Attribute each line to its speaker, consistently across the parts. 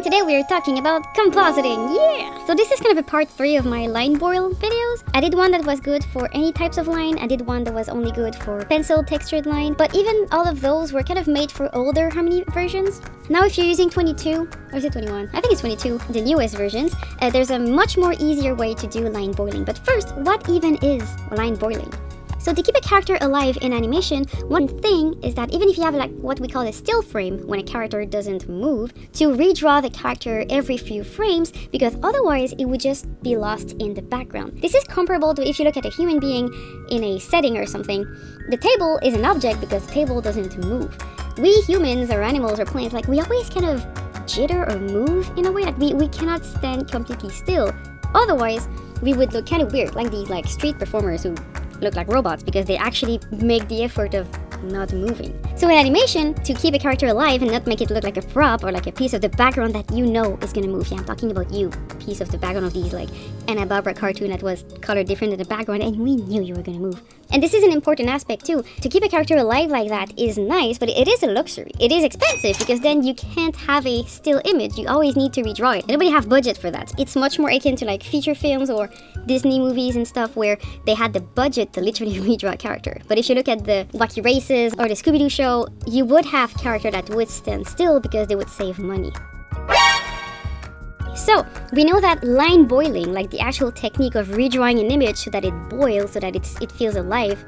Speaker 1: everyone, today we are talking about compositing, yeah! So this is kind of a part 3 of my line boil videos. I did one that was good for any types of line, I did one that was only good for pencil textured line, but even all of those were kind of made for older Harmony versions. Now if you're using 22, or is it 21? I think it's 22, the newest versions, there's a much more easier way to do line boiling. But first, what even is line boiling? So to keep a character alive in animation, one thing is that even if you have like what we call a still frame, when a character doesn't move, to redraw the character every few frames, because otherwise it would just be lost in the background. This is comparable to if you look at a human being in a setting or something. The table is an object because the table doesn't move. We humans or animals or plants, like we always kind of jitter or move in a way, like we cannot stand completely still. Otherwise, we would look kind of weird, like these like street performers who look like robots because they actually make the effort of not moving. So in animation, to keep a character alive and not make it look like a prop or like a piece of the background that you know is gonna move. Yeah, I'm talking about you, piece of the background of these like Anna Barbara cartoon that was colored different in the background and we knew you were gonna move. And this is an important aspect too. To keep a character alive like that is nice, but it is a luxury. It is expensive because then you can't have a still image. You always need to redraw it. Nobody have budget for that. It's much more akin to like feature films or Disney movies and stuff where they had the budget to literally redraw a character. But if you look at the Wacky Races or the Scooby-Doo show, you would have character that would stand still because they would save money. So, we know that line boiling, like the actual technique of redrawing an image so that it boils, so that it feels alive,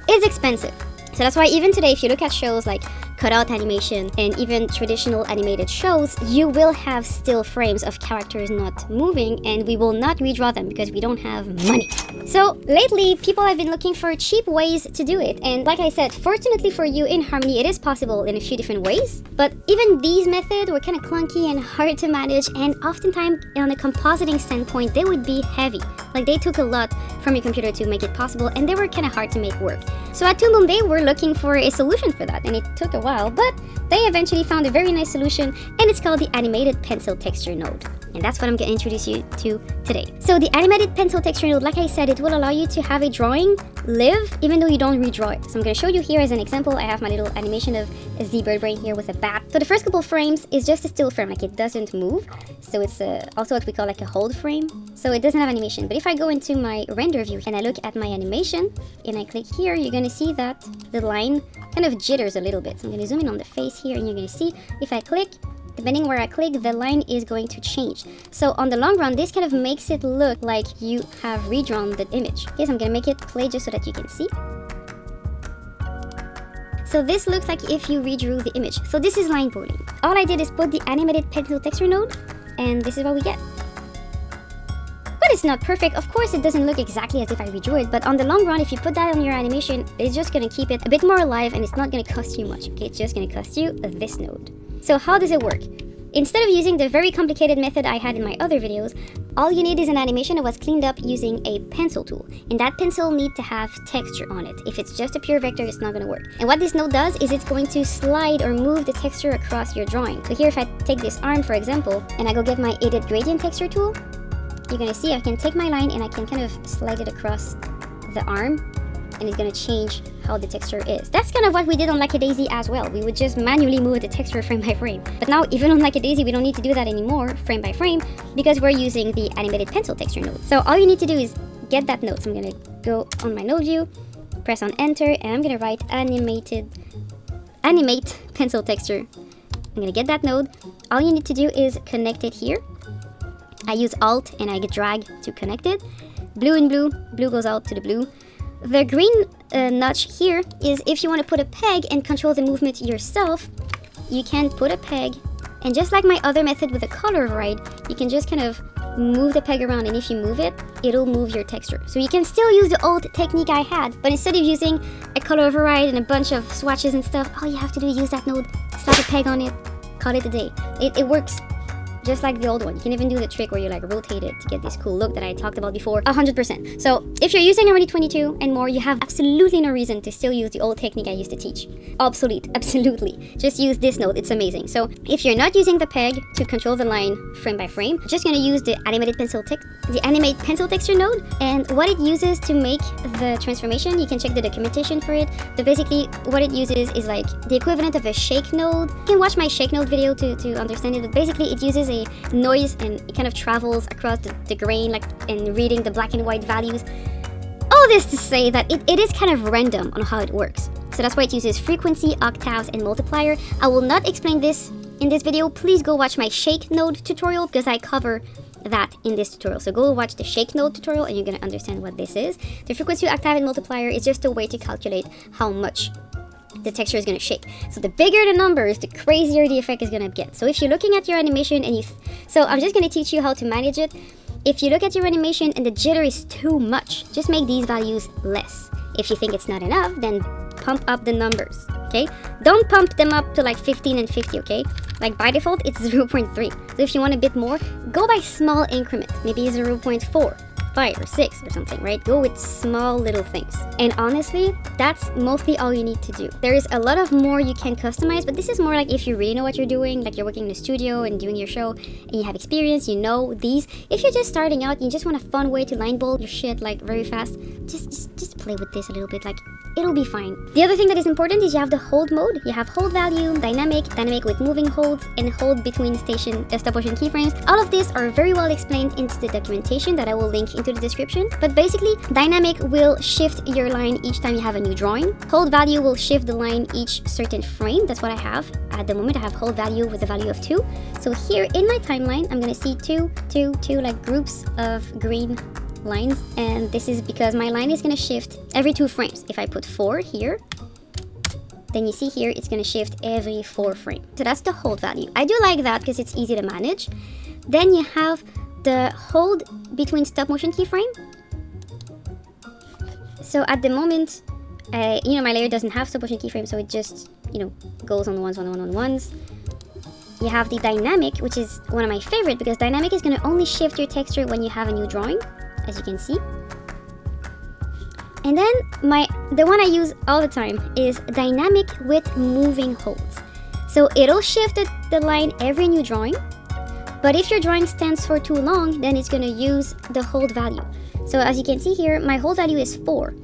Speaker 1: is expensive. So that's why even today, if you look at shows like cutout animation and even traditional animated shows, you will have still frames of characters not moving and we will not redraw them because we don't have money. So lately, people have been looking for cheap ways to do it. And like I said, fortunately for you in Harmony, it is possible in a few different ways. But even these methods were kind of clunky and hard to manage, and oftentimes on a compositing standpoint, they would be heavy. Like they took a lot from your computer to make it possible and they were kind of hard to make work. So at Toon Boom, they were looking for a solution for that, and it took a while, but they eventually found a very nice solution, and it's called the animated pencil texture node. And that's what I'm going to introduce you to today. So the animated pencil texture node, like I said, it will allow you to have a drawing live even though you don't redraw it. So I'm going to show you here as an example. I have my little animation of a ZeBirdBrain here with a bat. So the first couple frames is just a still frame, like it doesn't move. So it's also what we call like a hold frame. So it doesn't have animation. But if I go into my render view and I look at my animation and I click here, you're going to see that the line kind of jitters a little bit. So I'm going to zoom in on the face here and you're going to see if I click, depending where I click, the line is going to change. So on the long run, this kind of makes it look like you have redrawn the image. Okay, so I'm gonna make it play just so that you can see. So this looks like if you redrew the image. So this is line boiling. All I did is put the animated pencil texture node, and this is what we get. But it's not perfect. Of course, it doesn't look exactly as if I redrew it, but on the long run, if you put that on your animation, it's just gonna keep it a bit more alive and it's not gonna cost you much. Okay, it's just gonna cost you this node. So how does it work? Instead of using the very complicated method I had in my other videos, all you need is an animation that was cleaned up using a pencil tool. And that pencil needs to have texture on it. If it's just a pure vector, it's not going to work. And what this node does is it's going to slide or move the texture across your drawing. So here if I take this arm, for example, and I go get my Edit Gradient Texture tool, you're going to see I can take my line and I can kind of slide it across the arm, and it's going to change how the texture is. That's kind of what we did on Like a Daisy as well. We would just manually move the texture frame by frame. But now, even on Like a Daisy, we don't need to do that anymore, frame by frame, because we're using the animated pencil texture node. So all you need to do is get that node. So I'm going to go on my node view, press on enter, and I'm going to write animate pencil texture. I'm going to get that node. All you need to do is connect it here. I use Alt and I drag to connect it. Blue and blue, blue goes out to the blue. The green notch here is if you want to put a peg and control the movement yourself, you can put a peg, and just like my other method with the color override, you can just kind of move the peg around, and if you move it, it'll move your texture. So you can still use the old technique I had, but instead of using a color override and a bunch of swatches and stuff, all you have to do is use that node, slap a peg on it, call it a day. It works just like the old one. You can even do the trick where you like rotate it to get this cool look that I talked about before 100%. So if you're using Harmony 22 and more, you have absolutely no reason to still use the old technique I used to teach. Obsolete, absolutely. Just use this node, it's amazing. So if you're not using the peg to control the line frame by frame, I'm just gonna use the animate pencil texture node, and what it uses to make the transformation, you can check the documentation for it, but basically what it uses is like the equivalent of a shake node. You can watch my shake node video to understand it, but basically it uses a noise and it kind of travels across the grain, like in reading the black and white values. All this to say that it is kind of random on how it works. So that's why it uses frequency, octaves, and multiplier. I will not explain this in this video. Please go watch my shake node tutorial because I cover that in this tutorial. So go watch the shake node tutorial and you're gonna understand what this is. The frequency, octave, and multiplier is just a way to calculate how much the texture is gonna shake. So the bigger the numbers, the crazier the effect is gonna get. So if you're looking at your animation and so I'm just gonna teach you how to manage it. If you look at your animation and the jitter is too much, just make these values less. If you think it's not enough, then pump up the numbers, okay? Don't pump them up to like 15 and 50, okay? Like by default, it's 0.3. So if you want a bit more, go by small increment, maybe 0.4. 5 or 6 or something, right? Go with small little things. And honestly, that's mostly all you need to do. There is a lot of more you can customize, but this is more like if you really know what you're doing, like you're working in a studio and doing your show and you have experience, you know these. If you're just starting out, you just want a fun way to line bolt your shit like very fast, just play with this a little bit, like it'll be fine. The other thing that is important is you have the hold mode. You have hold value, dynamic with moving holds, and hold between stop motion keyframes. All of these are very well explained into the documentation that I will link into the description. But basically, dynamic will shift your line each time you have a new drawing. Hold value will shift the line each certain frame. That's what I have. At the moment, I have hold value with the value of 2. So here in my timeline, I'm gonna see 2, 2, 2, like groups of green lines, and this is because my line is going to shift every 2 frames. If I put 4 here, then you see here it's going to shift every 4 frames. So that's the hold value. I do like that because it's easy to manage. Then you have the hold between stop motion keyframe. So at the moment, my layer doesn't have stop motion keyframe, so it just goes on ones. You have the dynamic, which is one of my favorite because dynamic is going to only shift your texture when you have a new drawing, as you can see. And then the one I use all the time is dynamic with moving holds. So it'll shift the line every new drawing, but if your drawing stands for too long, then it's going to use the hold value. So as you can see here, my hold value is 4.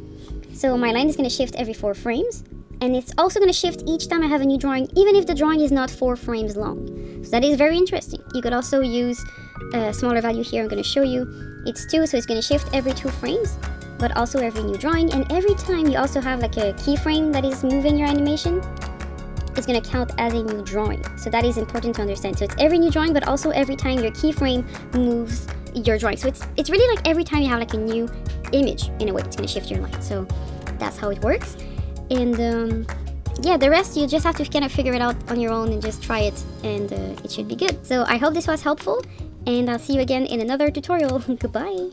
Speaker 1: So my line is going to shift every 4 frames, and it's also going to shift each time I have a new drawing, even if the drawing is not 4 frames long. So that is very interesting. You could also use a smaller value here. I'm going to show you. It's 2, so it's going to shift every 2 frames, but also every new drawing. And every time you also have like a keyframe that is moving your animation, it's going to count as a new drawing. So that is important to understand. So it's every new drawing, but also every time your keyframe moves your drawing. So it's really like every time you have like a new image, in a way, it's going to shift your line. So that's how it works. And yeah, the rest you just have to kind of figure it out on your own and just try it, and it should be good. So I hope this was helpful, and I'll see you again in another tutorial. Goodbye.